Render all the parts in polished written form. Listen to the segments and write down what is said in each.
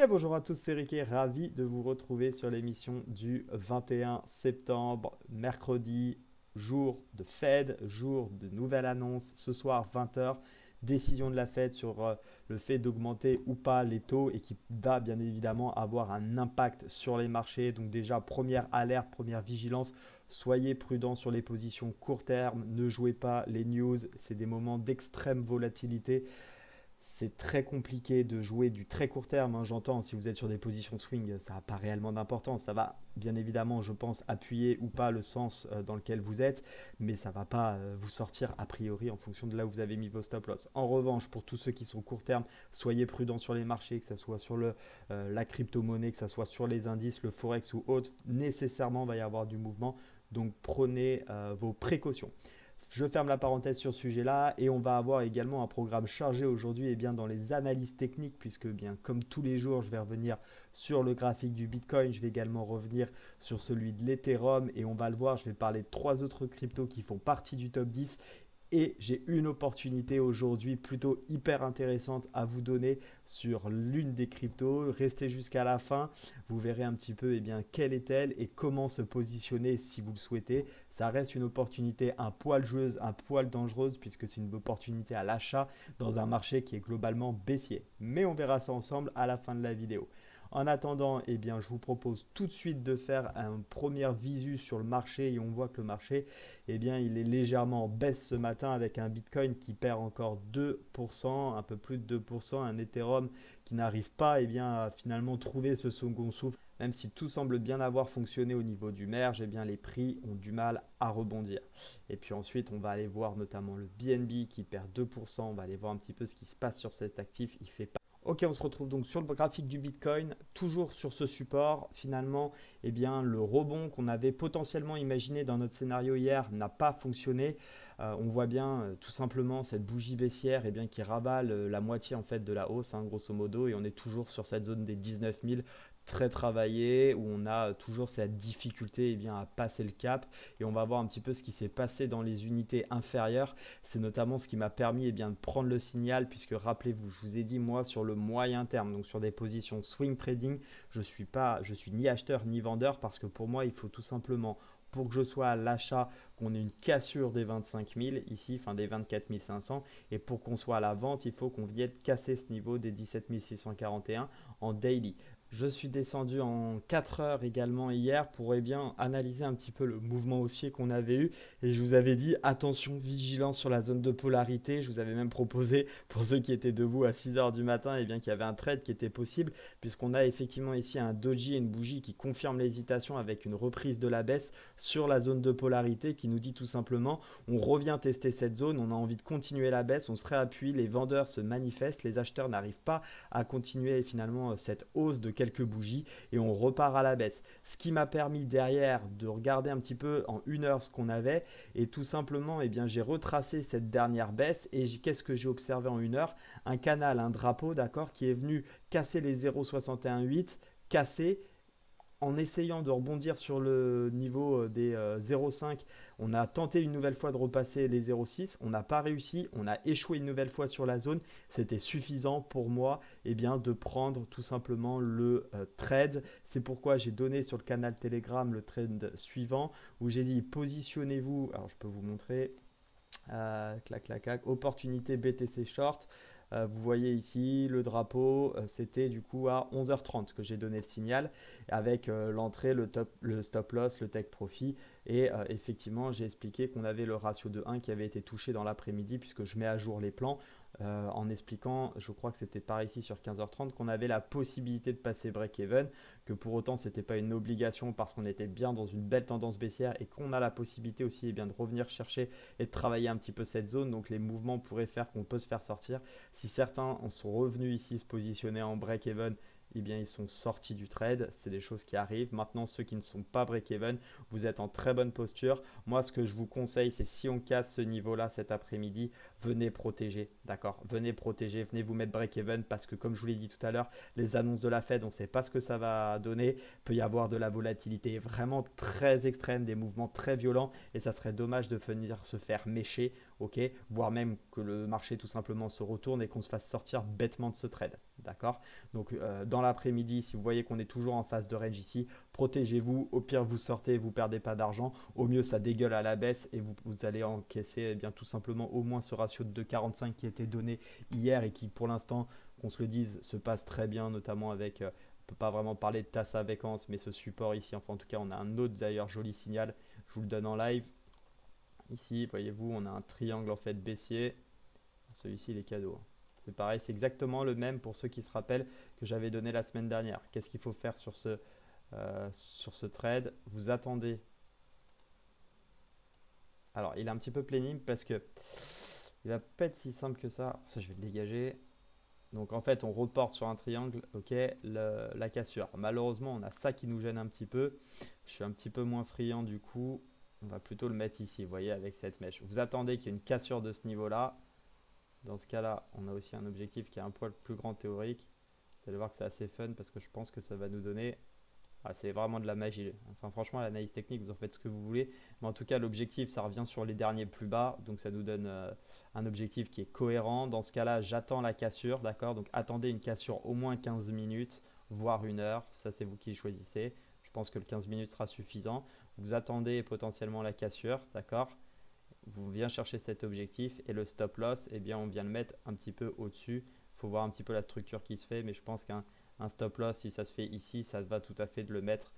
bien bonjour à tous, c'est Ricky, ravi de vous retrouver sur l'émission du 21 septembre, mercredi, jour de Fed, jour de nouvelle annonce, ce soir 20 h, décision de la Fed sur le fait d'augmenter ou pas les taux et qui va bien évidemment avoir un impact sur les marchés. Donc déjà, première alerte, première vigilance, soyez prudents sur les positions court terme, ne jouez pas les news, c'est des moments d'extrême volatilité. C'est très compliqué de jouer du très court terme, hein, j'entends, si vous êtes sur des positions swing, ça n'a pas réellement d'importance. Ça va bien évidemment, je pense, appuyer ou pas le sens dans lequel vous êtes, mais ça ne va pas vous sortir a priori en fonction de là où vous avez mis vos stop loss. En revanche, pour tous ceux qui sont court terme, soyez prudents sur les marchés, que ce soit sur la crypto-monnaie, que ce soit sur les indices, le forex ou autre, nécessairement il va y avoir du mouvement, donc prenez vos précautions. Je ferme la parenthèse sur ce sujet-là et on va avoir également un programme chargé aujourd'hui dans les analyses techniques puisque bien comme tous les jours je vais revenir sur le graphique du Bitcoin, je vais également revenir sur celui de l'Ethereum et on va le voir, je vais parler de trois autres cryptos qui font partie du top 10 et j'ai une opportunité aujourd'hui plutôt hyper intéressante à vous donner sur l'une des cryptos. Restez jusqu'à la fin, vous verrez un petit peu quelle est-elle et comment se positionner si vous le souhaitez. Ça reste une opportunité un poil joueuse, un poil dangereuse puisque c'est une opportunité à l'achat dans un marché qui est globalement baissier. Mais on verra ça ensemble à la fin de la vidéo. En attendant, je vous propose tout de suite de faire une première visu sur le marché et on voit que le marché, il est légèrement en baisse ce matin avec un Bitcoin qui perd encore 2%, un peu plus de 2%, un Ethereum qui n'arrive pas à finalement trouver ce second souffle. Même si tout semble bien avoir fonctionné au niveau du merge, les prix ont du mal à rebondir. Et puis ensuite, on va aller voir notamment le BNB qui perd 2%. On va aller voir un petit peu ce qui se passe sur cet actif. Il fait pas. Ok, on se retrouve donc sur le graphique du Bitcoin, toujours sur ce support. Finalement, le rebond qu'on avait potentiellement imaginé dans notre scénario hier n'a pas fonctionné. On voit bien tout simplement cette bougie baissière qui ravale la moitié en fait de la hausse, hein, grosso modo, et on est toujours sur cette zone des 19 000 très travaillé où on a toujours cette difficulté à passer le cap et on va voir un petit peu ce qui s'est passé dans les unités inférieures. C'est notamment ce qui m'a permis de prendre le signal puisque rappelez-vous, je vous ai dit moi sur le moyen terme, donc sur des positions swing trading, je suis ni acheteur ni vendeur parce que pour moi il faut tout simplement pour que je sois à l'achat, qu'on ait une cassure des 25 000 ici, enfin des 24 500 et pour qu'on soit à la vente, il faut qu'on vienne casser ce niveau des 17 641 en daily. Je suis descendu en 4 heures également hier pour analyser un petit peu le mouvement haussier qu'on avait eu. Et je vous avais dit attention, vigilance sur la zone de polarité. Je vous avais même proposé pour ceux qui étaient debout à 6 heures du matin qu'il y avait un trade qui était possible puisqu'on a effectivement ici un doji et une bougie qui confirment l'hésitation avec une reprise de la baisse sur la zone de polarité qui nous dit tout simplement on revient tester cette zone, on a envie de continuer la baisse, on se réappuie, les vendeurs se manifestent, les acheteurs n'arrivent pas à continuer finalement cette hausse de quelques bougies et on repart à la baisse. Ce qui m'a permis derrière de regarder un petit peu en une heure ce qu'on avait et tout simplement j'ai retracé cette dernière baisse et qu'est-ce que j'ai observé en une heure? Un canal, un drapeau, d'accord, qui est venu casser les 0,618, casser en essayant de rebondir sur le niveau des 0,5, on a tenté une nouvelle fois de repasser les 0,6, on n'a pas réussi, on a échoué une nouvelle fois sur la zone. C'était suffisant pour moi de prendre tout simplement le trade. C'est pourquoi j'ai donné sur le canal Telegram le trade suivant où j'ai dit positionnez-vous. Alors je peux vous montrer. Clac, clac, clac. Opportunité BTC Short. Vous voyez ici le drapeau, c'était du coup à 11h30 que j'ai donné le signal avec l'entrée, le stop loss, le take profit et effectivement j'ai expliqué qu'on avait le ratio de 1 qui avait été touché dans l'après-midi puisque je mets à jour les plans en expliquant, je crois que c'était par ici sur 15h30 qu'on avait la possibilité de passer break-even, que pour autant ce n'était pas une obligation parce qu'on était bien dans une belle tendance baissière et qu'on a la possibilité aussi de revenir chercher et de travailler un petit peu cette zone, donc les mouvements pourraient faire qu'on peut se faire sortir. Si certains en sont revenus ici se positionner en break-even, ils sont sortis du trade. C'est des choses qui arrivent. Maintenant, ceux qui ne sont pas break-even, vous êtes en très bonne posture. Moi, ce que je vous conseille, c'est si on casse ce niveau-là cet après-midi, venez protéger. D'accord? Venez protéger, venez vous mettre break-even parce que comme je vous l'ai dit tout à l'heure, les annonces de la Fed, on ne sait pas ce que ça va donner. Il peut y avoir de la volatilité vraiment très extrême, des mouvements très violents et ça serait dommage de venir se faire mécher, ok? Voire même que le marché tout simplement se retourne et qu'on se fasse sortir bêtement de ce trade. d'accord? Donc dans l'après-midi, si vous voyez qu'on est toujours en phase de range ici, protégez-vous. Au pire, vous sortez, vous perdez pas d'argent. Au mieux, ça dégueule à la baisse et vous allez encaisser eh bien, tout simplement au moins ce ratio de 2,45 qui a été donné hier et qui, pour l'instant, qu'on se le dise, se passe très bien, notamment avec, on ne peut pas vraiment parler de tasse à vacances, mais ce support ici, enfin en tout cas, on a un autre d'ailleurs joli signal. Je vous le donne en live. Ici, voyez-vous, on a un triangle en fait baissier. Celui-ci, il est cadeau. C'est pareil, c'est exactement le même pour ceux qui se rappellent que j'avais donné la semaine dernière. Qu'est-ce qu'il faut faire sur ce trade? Vous attendez. Alors, il est un petit peu pénible parce que il va pas être si simple que ça. Ça, je vais le dégager. Donc, en fait, on reporte sur un triangle, ok, la cassure. Malheureusement, on a ça qui nous gêne un petit peu. Je suis un petit peu moins friand du coup. On va plutôt le mettre ici, vous voyez, avec cette mèche. Vous attendez qu'il y ait une cassure de ce niveau-là. Dans ce cas-là, on a aussi un objectif qui est un poil plus grand théorique. Vous allez voir que c'est assez fun parce que je pense que ça va nous donner... Ah, c'est vraiment de la magie. Enfin, franchement, l'analyse technique, vous en faites ce que vous voulez. Mais en tout cas, l'objectif, ça revient sur les derniers plus bas. Donc, ça nous donne un objectif qui est cohérent. Dans ce cas-là, j'attends la cassure. D'accord? Donc, attendez une cassure au moins 15 minutes, voire 1 heure. Ça, c'est vous qui choisissez. Je pense que le 15 minutes sera suffisant. Vous attendez potentiellement la cassure. D'accord? Vous vient chercher cet objectif et le stop loss, eh bien, on vient le mettre un petit peu au-dessus. Il faut voir un petit peu la structure qui se fait, mais je pense qu'un stop loss, si ça se fait ici, ça va tout à fait de le mettre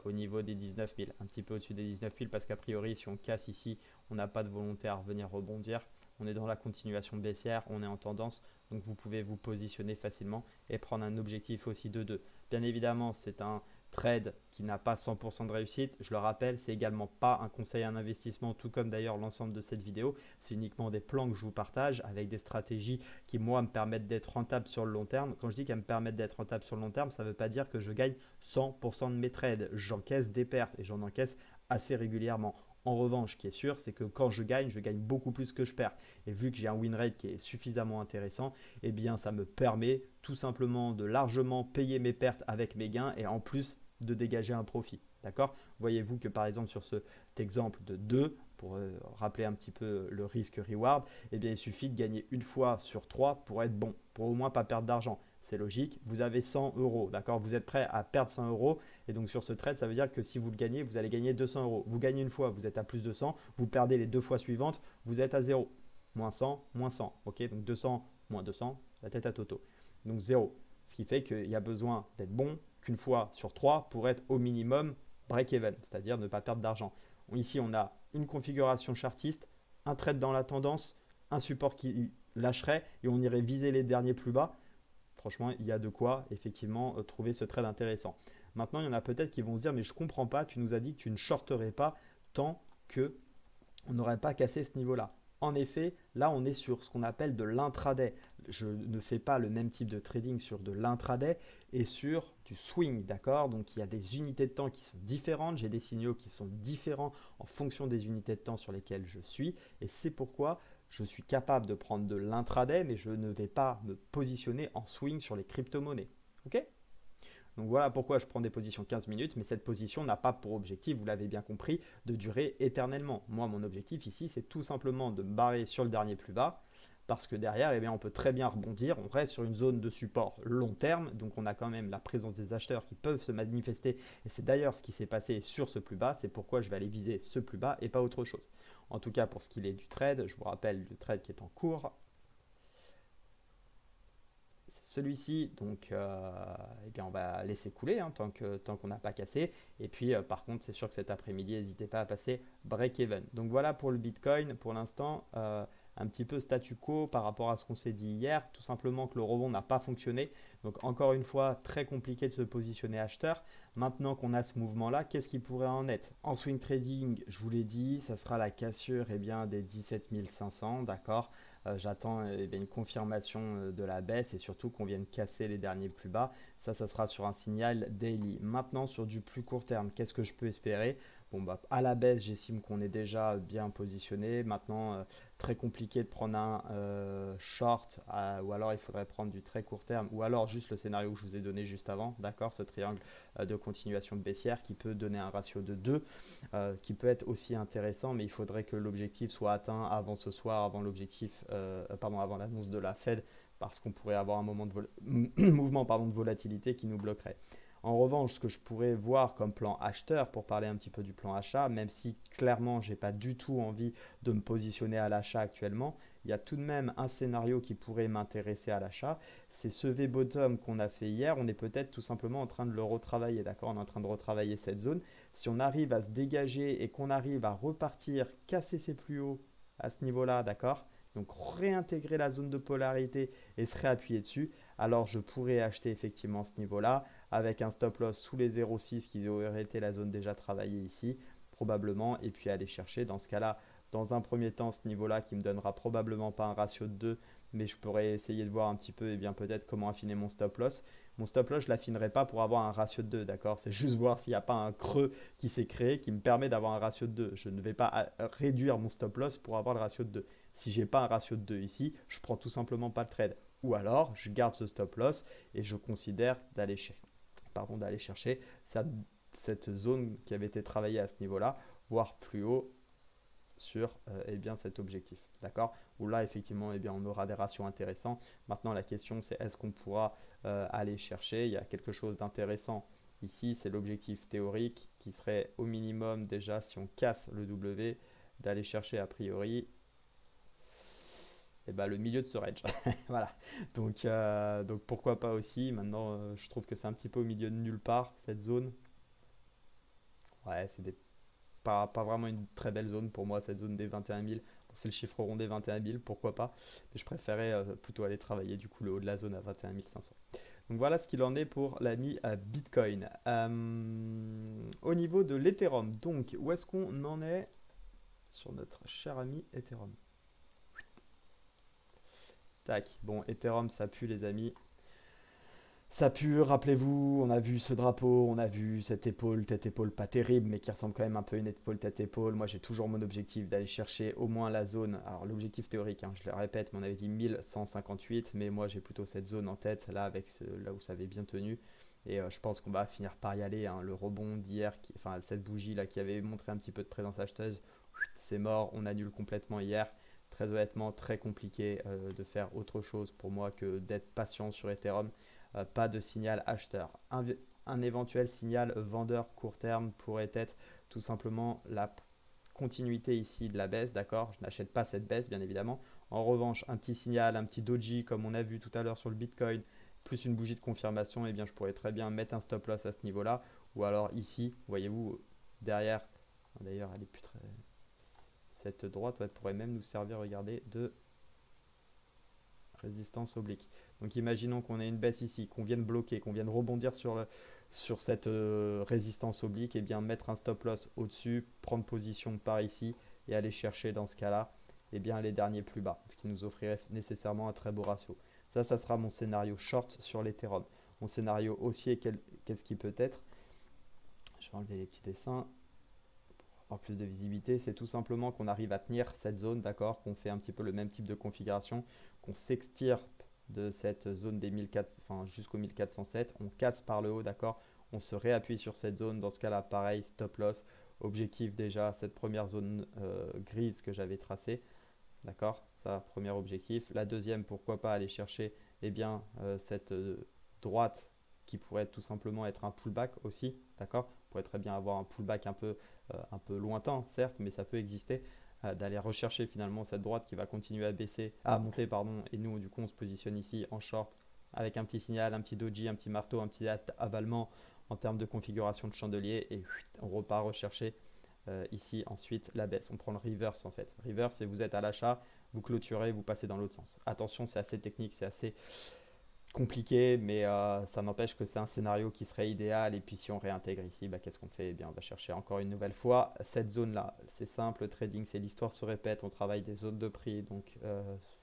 au niveau des 19 000, un petit peu au-dessus des 19 000, parce qu'a priori, si on casse ici, on n'a pas de volonté à revenir rebondir. On est dans la continuation baissière, on est en tendance, donc vous pouvez vous positionner facilement et prendre un objectif aussi de 2. Bien évidemment, c'est un trade qui n'a pas 100% de réussite. Je le rappelle, c'est également pas un conseil à un investissement, tout comme d'ailleurs l'ensemble de cette vidéo. C'est uniquement des plans que je vous partage avec des stratégies qui, moi, me permettent d'être rentable sur le long terme. Quand je dis qu'elles me permettent d'être rentable sur le long terme, ça ne veut pas dire que je gagne 100% de mes trades. J'encaisse des pertes et j'en encaisse assez régulièrement. En revanche, ce qui est sûr, c'est que quand je gagne beaucoup plus que je perds. Et vu que j'ai un win rate qui est suffisamment intéressant, eh bien, ça me permet tout simplement de largement payer mes pertes avec mes gains et en plus de dégager un profit. D'accord? Voyez-vous que par exemple sur cet exemple de 2, pour rappeler un petit peu le risque-reward, eh bien, il suffit de gagner une fois sur 3 pour être bon, pour au moins pas perdre d'argent. C'est logique, vous avez 100 euros, d'accord? Vous êtes prêt à perdre 100 euros et donc sur ce trade, ça veut dire que si vous le gagnez, vous allez gagner 200 euros. Vous gagnez une fois, vous êtes à plus de 100, vous perdez les 2 fois suivantes, vous êtes à 0. Moins 100, moins 100, ok? Donc 200, moins 200, la tête à Toto. Donc 0. Ce qui fait qu'il y a besoin d'être bon qu'une fois sur 3 pour être au minimum break-even, c'est-à-dire ne pas perdre d'argent. Ici, on a une configuration chartiste, un trade dans la tendance, un support qui lâcherait et on irait viser les derniers plus bas. Franchement, il y a de quoi effectivement trouver ce trade intéressant. Maintenant, il y en a peut-être qui vont se dire, mais je ne comprends pas, tu nous as dit que tu ne shorterais pas tant que on n'aurait pas cassé ce niveau-là. En effet, là, on est sur ce qu'on appelle de l'intraday. Je ne fais pas le même type de trading sur de l'intraday et sur du swing, d'accord? Donc, il y a des unités de temps qui sont différentes. J'ai des signaux qui sont différents en fonction des unités de temps sur lesquelles je suis. Et c'est pourquoi je suis capable de prendre de l'intraday, mais je ne vais pas me positionner en swing sur les crypto-monnaies. OK? Donc voilà pourquoi je prends des positions 15 minutes, mais cette position n'a pas pour objectif, vous l'avez bien compris, de durer éternellement. Moi, mon objectif ici, c'est tout simplement de me barrer sur le dernier plus bas, parce que derrière, eh bien, on peut très bien rebondir, on reste sur une zone de support long terme, donc on a quand même la présence des acheteurs qui peuvent se manifester, et c'est d'ailleurs ce qui s'est passé sur ce plus bas, c'est pourquoi je vais aller viser ce plus bas et pas autre chose. En tout cas, pour ce qu'il est du trade, je vous rappelle le trade qui est en cours, celui-ci, donc eh bien, on va laisser couler hein, tant qu'on n'a pas cassé. Et puis par contre, c'est sûr que cet après-midi, n'hésitez pas à passer break-even. Donc voilà pour le Bitcoin, pour l'instant, un petit peu statu quo par rapport à ce qu'on s'est dit hier. Tout simplement que le rebond n'a pas fonctionné. Donc encore une fois, très compliqué de se positionner acheteur. Maintenant qu'on a ce mouvement-là, qu'est-ce qui pourrait en être? En swing trading, je vous l'ai dit, ça sera la cassure eh bien, des 17 500, d'accord? J'attends une confirmation de la baisse et surtout qu'on vienne casser les derniers plus bas. Ça sera sur un signal daily. Maintenant, sur du plus court terme, qu'est-ce que je peux espérer? Bon, bah, à la baisse, j'estime qu'on est déjà bien positionné. Maintenant, très compliqué de prendre un short, ou alors il faudrait prendre du très court terme, ou alors juste le scénario que je vous ai donné juste avant, d'accord, ce triangle de continuation de baissière qui peut donner un ratio de 2, qui peut être aussi intéressant, mais il faudrait que l'objectif soit atteint avant ce soir, avant l'objectif, pardon, avant l'annonce de la Fed, parce qu'on pourrait avoir un moment de mouvement pardon, de volatilité qui nous bloquerait. En revanche, ce que je pourrais voir comme plan acheteur, pour parler un petit peu du plan achat, même si clairement je n'ai pas du tout envie de me positionner à l'achat actuellement, il y a tout de même un scénario qui pourrait m'intéresser à l'achat. C'est ce V-bottom qu'on a fait hier. On est peut-être tout simplement en train de le retravailler, d'accord? On est en train de retravailler cette zone. Si on arrive à se dégager et qu'on arrive à repartir, casser ses plus hauts à ce niveau-là, d'accord? Donc réintégrer la zone de polarité et se réappuyer dessus, alors je pourrais acheter effectivement ce niveau-là avec un stop loss sous les 0,6 qui aurait été la zone déjà travaillée ici, probablement, et puis aller chercher dans ce cas-là, dans un premier temps, ce niveau-là qui me donnera probablement pas un ratio de 2, mais je pourrais essayer de voir un petit peu, et bien peut-être comment affiner mon stop loss. Mon stop loss, je ne l'affinerai pas pour avoir un ratio de 2, d'accord? C'est juste voir s'il n'y a pas un creux qui s'est créé qui me permet d'avoir un ratio de 2. Je ne vais pas réduire mon stop loss pour avoir le ratio de 2. Si j'ai pas un ratio de 2 ici, je prends tout simplement pas le trade. Ou alors, je garde ce stop loss et je considère d'aller chercher cette zone qui avait été travaillée à ce niveau-là, voire plus haut sur eh bien, cet objectif. D'accord? Où là, effectivement, eh bien, on aura des ratios intéressants. Maintenant, la question, c'est est-ce qu'on pourra aller chercher? Il y a quelque chose d'intéressant ici, c'est l'objectif théorique qui serait au minimum déjà, si on casse le W, d'aller chercher a priori et ben, le milieu de ce range. Voilà. Donc pourquoi pas aussi. Maintenant, je trouve que c'est un petit peu au milieu de nulle part, cette zone. Ouais, pas vraiment une très belle zone pour moi, cette zone des 21 000. Bon, c'est le chiffre rond des 21 000, pourquoi pas. Mais je préférais plutôt aller travailler du coup le haut de la zone à 21 500. Donc voilà ce qu'il en est pour l'ami Bitcoin. Au niveau de l'Ethereum, donc où est-ce qu'on en est sur notre cher ami Ethereum? Tac, bon, Ethereum, ça pue les amis. Ça pue, rappelez-vous, on a vu ce drapeau, on a vu cette épaule, tête-épaule pas terrible, mais qui ressemble quand même un peu à une épaule, tête-épaule. Moi, j'ai toujours mon objectif d'aller chercher au moins la zone. Alors, l'objectif théorique, hein, je le répète, mais on avait dit 1158, mais moi, j'ai plutôt cette zone en tête, là, là où ça avait bien tenu. Et je pense qu'on va finir par y aller, hein. Le rebond d'hier, enfin, cette bougie là qui avait montré un petit peu de présence acheteuse, c'est mort, on annule complètement hier. Très honnêtement, très compliqué de faire autre chose pour moi que d'être patient sur Ethereum. Pas de signal acheteur. Un éventuel signal vendeur court terme pourrait être tout simplement la continuité ici de la baisse, d'accord? Je n'achète pas cette baisse, bien évidemment. En revanche, un petit signal, un petit doji, comme on a vu tout à l'heure sur le Bitcoin, plus une bougie de confirmation, eh bien, je pourrais très bien mettre un stop loss à ce niveau-là. Ou alors ici, voyez-vous, derrière, d'ailleurs, elle est plus très... Cette droite, elle pourrait même nous servir, regardez, de résistance oblique. Donc imaginons qu'on ait une baisse ici, qu'on vienne bloquer, qu'on vienne rebondir sur cette résistance oblique, et bien mettre un stop loss au-dessus, prendre position par ici et aller chercher dans ce cas-là et bien les derniers plus bas, ce qui nous offrirait nécessairement un très beau ratio. Ça sera mon scénario short sur l'Ethereum. Mon scénario haussier, qu'est-ce qui peut être? Je vais enlever les petits dessins. Pour avoir plus de visibilité, c'est tout simplement qu'on arrive à tenir cette zone, d'accord, qu'on fait un petit peu le même type de configuration, qu'on s'extire de cette zone des 1400, enfin, jusqu'au 1407, on casse par le haut, d'accord, on se réappuie sur cette zone, dans ce cas-là, pareil, stop loss, objectif déjà, cette première zone grise que j'avais tracée, d'accord, ça, premier objectif. La deuxième, pourquoi pas aller chercher eh bien, cette droite qui pourrait tout simplement être un pullback aussi, d'accord, on pourrait très bien avoir un pullback un peu lointain, certes, mais ça peut exister, d'aller rechercher finalement cette droite qui va continuer à baisser, à monter, pardon, et nous, du coup, on se positionne ici en short avec un petit signal, un petit doji, un petit marteau, un petit avalement en termes de configuration de chandelier, et on repart rechercher ici ensuite la baisse. On prend le reverse en fait. Reverse, c'est vous êtes à l'achat, vous clôturez, vous passez dans l'autre sens. Attention, c'est assez technique, c'est assez compliqué, mais ça n'empêche que c'est un scénario qui serait idéal. Et puis si on réintègre ici, bah, qu'est-ce qu'on fait? Eh bien, on va chercher encore une nouvelle fois cette zone-là. C'est simple, le trading, c'est l'histoire se répète, on travaille des zones de prix. Donc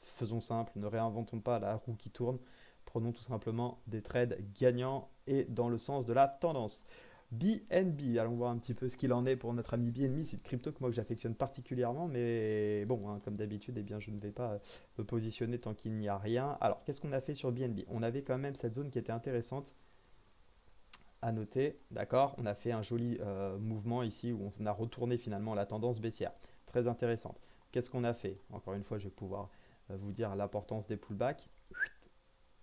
faisons simple, ne réinventons pas la roue qui tourne. Prenons tout simplement des trades gagnants et dans le sens de la tendance. BNB, allons voir un petit peu ce qu'il en est pour notre ami BNB. C'est une crypto que moi que j'affectionne particulièrement, mais bon, hein, comme d'habitude, eh bien, je ne vais pas me positionner tant qu'il n'y a rien. Alors, qu'est-ce qu'on a fait sur BNB? On avait quand même cette zone qui était intéressante à noter, d'accord? On a fait un joli mouvement ici où on a retourné finalement la tendance baissière. Très intéressante. Qu'est-ce qu'on a fait? Encore une fois, je vais pouvoir vous dire l'importance des pullbacks.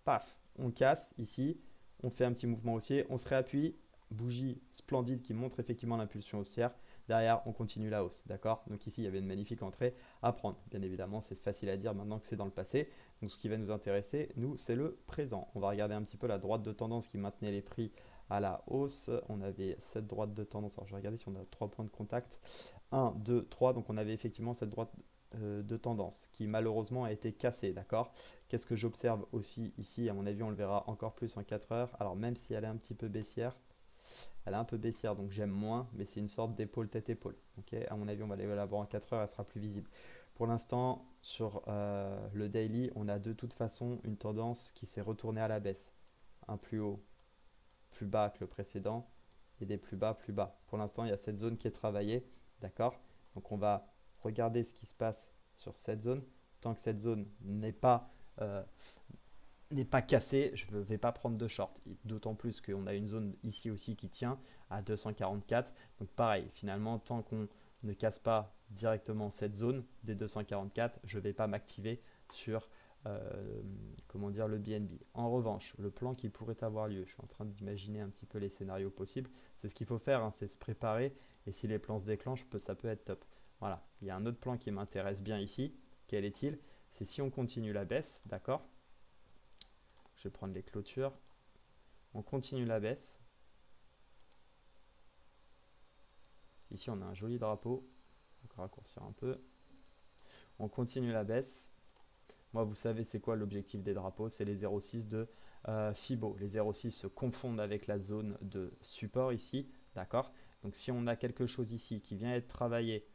Paf, on casse ici, on fait un petit mouvement haussier, on se réappuie, bougie splendide qui montre effectivement l'impulsion haussière. Derrière, on continue la hausse, d'accord? Donc ici, il y avait une magnifique entrée à prendre. Bien évidemment, c'est facile à dire maintenant que c'est dans le passé. Donc ce qui va nous intéresser, nous, c'est le présent. On va regarder un petit peu la droite de tendance qui maintenait les prix à la hausse. On avait cette droite de tendance. Alors je vais regarder si on a 3 points de contact. 1, 2, 3. Donc on avait effectivement cette droite de tendance qui malheureusement a été cassée, d'accord? Qu'est-ce que j'observe aussi ici? À mon avis, on le verra encore plus en 4 heures. Alors même si elle est un petit peu baissière, elle est un peu baissière, donc j'aime moins, mais c'est une sorte d'épaule tête-épaule. Ok, à mon avis, on va la voir en 4 heures, elle sera plus visible. Pour l'instant, sur le daily, on a de toute façon une tendance qui s'est retournée à la baisse. Un plus haut, plus bas que le précédent et des plus bas, plus bas. Pour l'instant, il y a cette zone qui est travaillée, d'accord? Donc on va regarder ce qui se passe sur cette zone. Tant que cette zone euh, n'est pas cassée, je ne vais pas prendre de short. D'autant plus qu'on a une zone ici aussi qui tient à 244. Donc pareil, finalement, tant qu'on ne casse pas directement cette zone des 244, je ne vais pas m'activer sur comment dire, le BNB. En revanche, le plan qui pourrait avoir lieu, je suis en train d'imaginer un petit peu les scénarios possibles. C'est ce qu'il faut faire, hein, c'est se préparer. Et si les plans se déclenchent, ça peut être top. Voilà, il y a un autre plan qui m'intéresse bien ici. Quel est-il? C'est si on continue la baisse, d'accord? Je vais prendre les clôtures. On continue la baisse. Ici, on a un joli drapeau. On va raccourcir un peu. On continue la baisse. Moi, vous savez, c'est quoi l'objectif des drapeaux? C'est les 0,6 de Fibo. Les 0,6 se confondent avec la zone de support ici. D'accord? Donc, si on a quelque chose ici qui vient être travaillé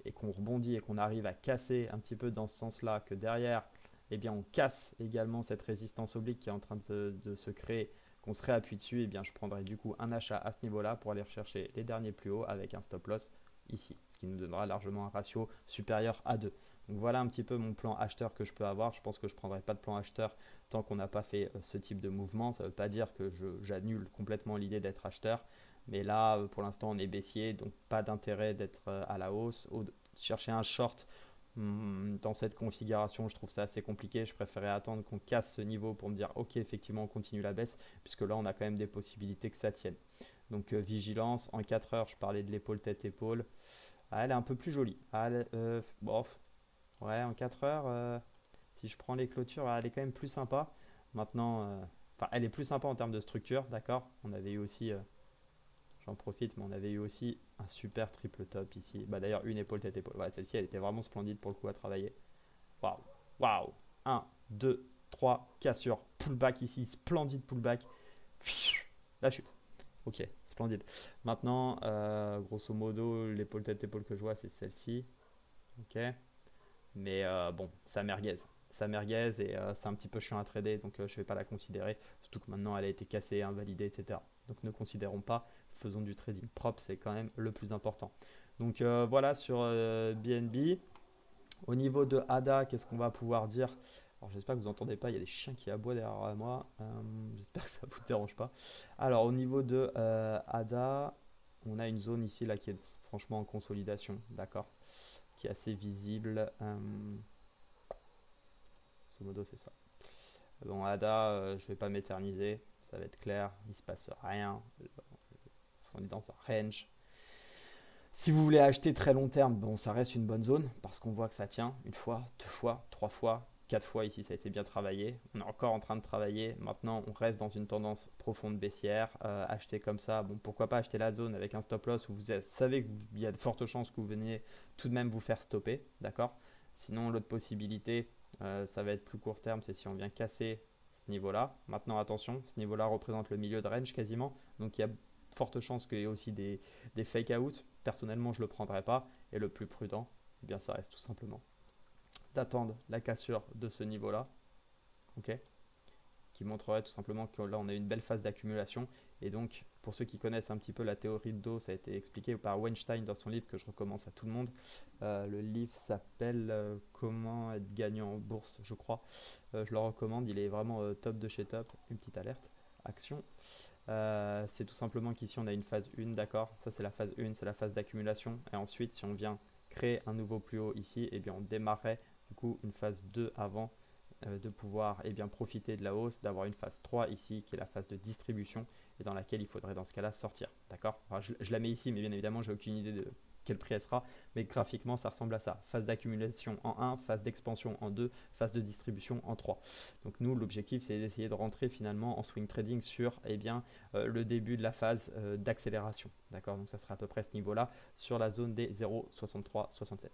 et qu'on rebondit et qu'on arrive à casser un petit peu dans ce sens-là, que derrière, eh bien, on casse également cette résistance oblique qui est en train de se créer, qu'on se réappuie dessus, eh bien, je prendrai du coup un achat à ce niveau-là pour aller rechercher les derniers plus hauts avec un stop loss ici, ce qui nous donnera largement un ratio supérieur à 2. Donc voilà un petit peu mon plan acheteur que je peux avoir. Je pense que je ne prendrai pas de plan acheteur tant qu'on n'a pas fait ce type de mouvement. Ça ne veut pas dire que j'annule complètement l'idée d'être acheteur. Mais là, pour l'instant, on est baissier, donc pas d'intérêt d'être à la hausse. Chercher un short dans cette configuration, je trouve ça assez compliqué. Je préférais attendre qu'on casse ce niveau pour me dire ok, effectivement, on continue la baisse, puisque là, on a quand même des possibilités que ça tienne. Donc vigilance, en 4 heures, je parlais de l'épaule tête-épaule. Ah, elle est un peu plus jolie. Ah, bon, ouais, en 4 heures, si je prends les clôtures, elle est quand même plus sympa. Maintenant, enfin, elle est plus sympa en termes de structure, d'accord? On avait eu aussi, j'en profite, mais on avait eu aussi un super triple top ici. Bah, d'ailleurs, une épaule, tête, épaule. Voilà, celle-ci, elle était vraiment splendide pour le coup à travailler. Waouh, waouh. Un, 2, 3, cassure, pullback ici, splendide pullback. La chute. Ok, splendide. Maintenant, grosso modo, l'épaule, tête, épaule que je vois, c'est celle-ci. Ok. Mais bon, ça merguez. Ça merguez et c'est un petit peu chiant à trader, donc je ne vais pas la considérer. Surtout que maintenant elle a été cassée, invalidée, etc. Donc ne considérons pas, faisons du trading propre, c'est quand même le plus important. Donc voilà sur BNB. Au niveau de ADA, qu'est-ce qu'on va pouvoir dire? Alors j'espère que vous n'entendez pas, il y a des chiens qui aboient derrière moi. J'espère que ça ne vous dérange pas. Alors au niveau de ADA, on a une zone ici là qui est franchement en consolidation, d'accord? Qui est assez visible. Grosso modo, c'est ça. Bon, ADA, je vais pas m'éterniser, ça va être clair, il se passe rien. On est dans un range. Si vous voulez acheter très long terme, bon, ça reste une bonne zone parce qu'on voit que ça tient une fois, 2 fois, 3 fois, 4 fois. Ici, ça a été bien travaillé. On est encore en train de travailler. Maintenant, on reste dans une tendance profonde baissière. Acheter comme ça, bon, pourquoi pas acheter la zone avec un stop loss où vous savez qu'il y a de fortes chances que vous veniez tout de même vous faire stopper. D'accord? Sinon, l'autre possibilité, ça va être plus court terme, c'est si on vient casser ce niveau-là. Maintenant, attention, ce niveau-là représente le milieu de range quasiment. Donc, il y a forte chance qu'il y ait aussi des fake out. Personnellement, je ne le prendrai pas. Et le plus prudent, eh bien, ça reste tout simplement d'attendre la cassure de ce niveau-là, ok, qui montrerait tout simplement que là, on a une belle phase d'accumulation. Et donc, Pour ceux qui connaissent un petit peu la théorie de dos, ça a été expliqué par Weinstein dans son livre que je recommande à tout le monde. Le livre s'appelle Comment être gagnant en bourse, je crois. Je le recommande, il est vraiment top de chez top. Une petite alerte, action. C'est tout simplement qu'ici on a une phase 1, d'accord. Ça c'est la phase 1, c'est la phase d'accumulation. Et ensuite, si on vient créer un nouveau plus haut ici, eh bien on démarrait du coup une phase 2 avant de pouvoir bien, profiter de la hausse, d'avoir une phase 3 ici qui est la phase de distribution et dans laquelle il faudrait dans ce cas-là sortir. D'accord. Enfin, je la mets ici, mais bien évidemment, j'ai aucune idée de quel prix elle sera, mais graphiquement, ça ressemble à ça. Phase d'accumulation en 1, phase d'expansion en 2, phase de distribution en 3. Donc nous, l'objectif, c'est d'essayer de rentrer finalement en swing trading sur le début de la phase d'accélération. D'accord. Donc ça sera à peu près ce niveau-là sur la zone des 0,6367.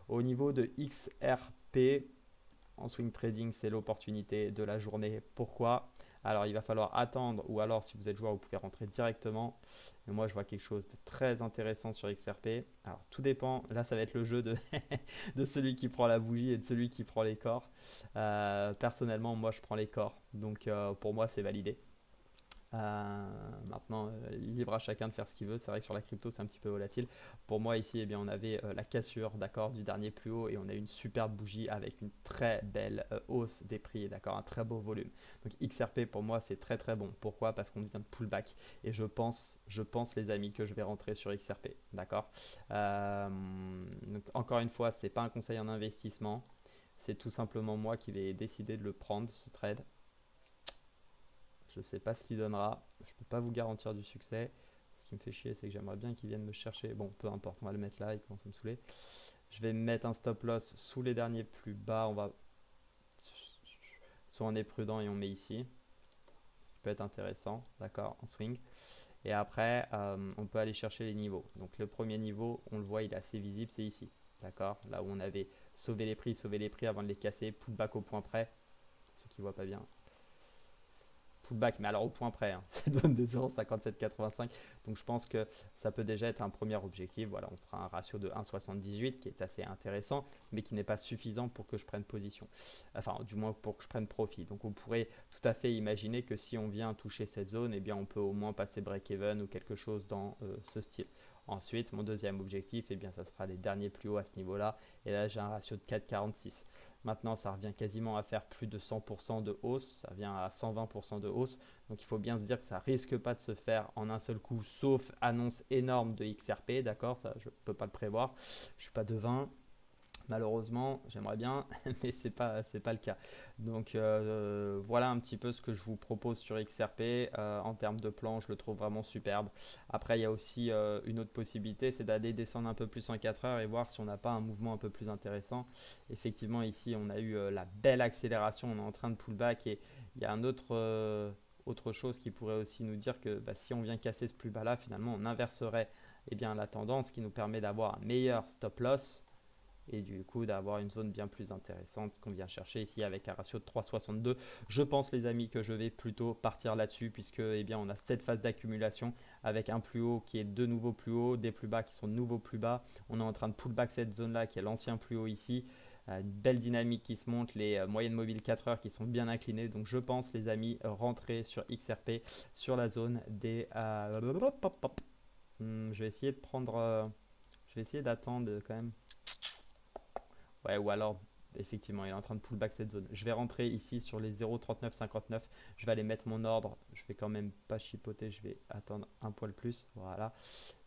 Au niveau de XRP, en swing trading, c'est l'opportunité de la journée. Pourquoi? Alors, il va falloir attendre, ou alors, si vous êtes joueur, vous pouvez rentrer directement. Mais moi, je vois quelque chose de très intéressant sur XRP. Alors, tout dépend. Là, ça va être le jeu de, de celui qui prend la bougie et de celui qui prend les corps. Personnellement, moi, je prends les corps. Donc, pour moi, c'est validé. Maintenant, libre à chacun de faire ce qu'il veut. C'est vrai que sur la crypto, c'est un petit peu volatile. Pour moi, ici, eh bien, on avait la cassure d'accord, du dernier plus haut et on a une superbe bougie avec une très belle hausse des prix, d'accord, un très beau volume. Donc XRP, pour moi, c'est très très bon. Pourquoi? Parce qu'on vient de pullback. Et je pense, les amis, que je vais rentrer sur XRP. D'accord. Donc, encore une fois, ce n'est pas un conseil en investissement. C'est tout simplement moi qui vais décider de le prendre, ce trade. Je ne sais pas ce qu'il donnera. Je ne peux pas vous garantir du succès. Ce qui me fait chier, c'est que j'aimerais bien qu'il vienne me chercher. Bon, peu importe, on va le mettre là, il commence à me saouler. Je vais mettre un stop loss sous les derniers plus bas. On va... Soit on est prudent et on met ici. Ce qui peut être intéressant, d'accord, en swing. Et après, on peut aller chercher les niveaux. Donc le premier niveau, on le voit, il est assez visible, c'est ici. D'accord. Là où on avait sauvé les prix avant de les casser. Pullback au point près. Ceux qui ne voient pas bien. Pullback, mais alors au point près, hein, cette zone des 0,5785. Donc je pense que ça peut déjà être un premier objectif. Voilà, on fera un ratio de 1,78 qui est assez intéressant, mais qui n'est pas suffisant pour que je prenne position. Enfin, du moins pour que je prenne profit. Donc on pourrait tout à fait imaginer que si on vient toucher cette zone, eh bien on peut au moins passer break-even ou quelque chose dans ce style. Ensuite, mon deuxième objectif, eh bien, ça sera les derniers plus hauts à ce niveau-là. Et là, j'ai un ratio de 4,46. Maintenant, ça revient quasiment à faire plus de 100% de hausse. Ça vient à 120% de hausse. Donc, il faut bien se dire que ça risque pas de se faire en un seul coup, sauf annonce énorme de XRP. D'accord, ça, je ne peux pas le prévoir. Je suis pas devin. Malheureusement, j'aimerais bien, mais c'est pas le cas. Donc voilà un petit peu ce que je vous propose sur XRP. En termes de plan, je le trouve vraiment superbe. Après, il y a aussi une autre possibilité, c'est d'aller descendre un peu plus en 4 heures et voir si on n'a pas un mouvement un peu plus intéressant. Effectivement, ici, on a eu la belle accélération, on est en train de pullback et il y a autre chose qui pourrait aussi nous dire que si on vient casser ce plus bas là, finalement, on inverserait la tendance qui nous permet d'avoir un meilleur stop loss et du coup d'avoir une zone bien plus intéressante qu'on vient chercher ici avec un ratio de 3,62. Je pense les amis que je vais plutôt partir là-dessus puisque on a cette phase d'accumulation avec un plus haut qui est de nouveau plus haut, des plus bas qui sont de nouveau plus bas. On est en train de pullback cette zone là qui est l'ancien plus haut ici. Une belle dynamique qui se monte, les moyennes mobiles 4 heures qui sont bien inclinées. Donc je pense les amis rentrer sur XRP sur la zone des... je vais essayer de prendre... je vais essayer d'attendre quand même. Ouais, ou alors, effectivement, il est en train de pullback cette zone. Je vais rentrer ici sur les 0,3959. Je vais aller mettre mon ordre. Je vais quand même pas chipoter. Je vais attendre un poil plus. Voilà.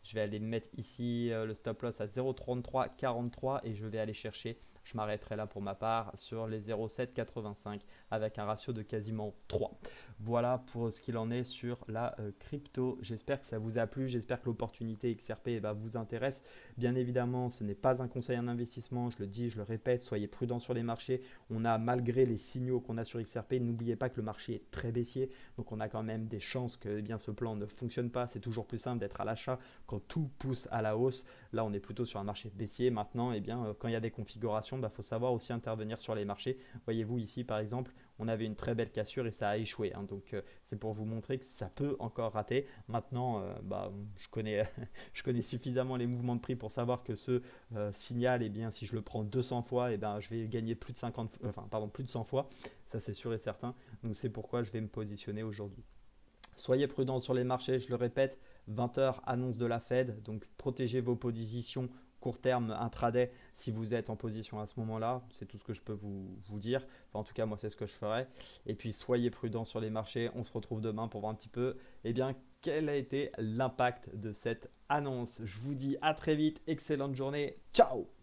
Je vais aller mettre ici le stop loss à 0,3343 et je vais aller chercher. Je m'arrêterai là pour ma part sur les 0,785 avec un ratio de quasiment 3. Voilà pour ce qu'il en est sur la crypto. J'espère que ça vous a plu. J'espère que l'opportunité XRP vous intéresse. Bien évidemment, ce n'est pas un conseil en investissement. Je le dis, je le répète, soyez prudents sur les marchés. On a, malgré les signaux qu'on a sur XRP, n'oubliez pas que le marché est très baissier. Donc on a quand même des chances que ce plan ne fonctionne pas. C'est toujours plus simple d'être à l'achat quand tout pousse à la hausse. Là, on est plutôt sur un marché baissier. Maintenant, quand il y a des configurations, faut savoir aussi intervenir sur les marchés. Voyez-vous ici, par exemple, on avait une très belle cassure et ça a échoué. Donc, c'est pour vous montrer que ça peut encore rater. Maintenant, je connais, je connais suffisamment les mouvements de prix pour savoir que ce signal, si je le prends 200 fois, je vais gagner plus de 50, plus de 100 fois. Ça, c'est sûr et certain. Donc, c'est pourquoi je vais me positionner aujourd'hui Soyez prudents sur les marchés, je le répète, 20h annonce de la Fed, donc protégez vos positions court terme intraday si vous êtes en position à ce moment-là. C'est tout ce que je peux vous dire. Enfin, en tout cas, moi, c'est ce que je ferai. Et puis, soyez prudents sur les marchés. On se retrouve demain pour voir un petit peu quel a été l'impact de cette annonce. Je vous dis à très vite. Excellente journée. Ciao!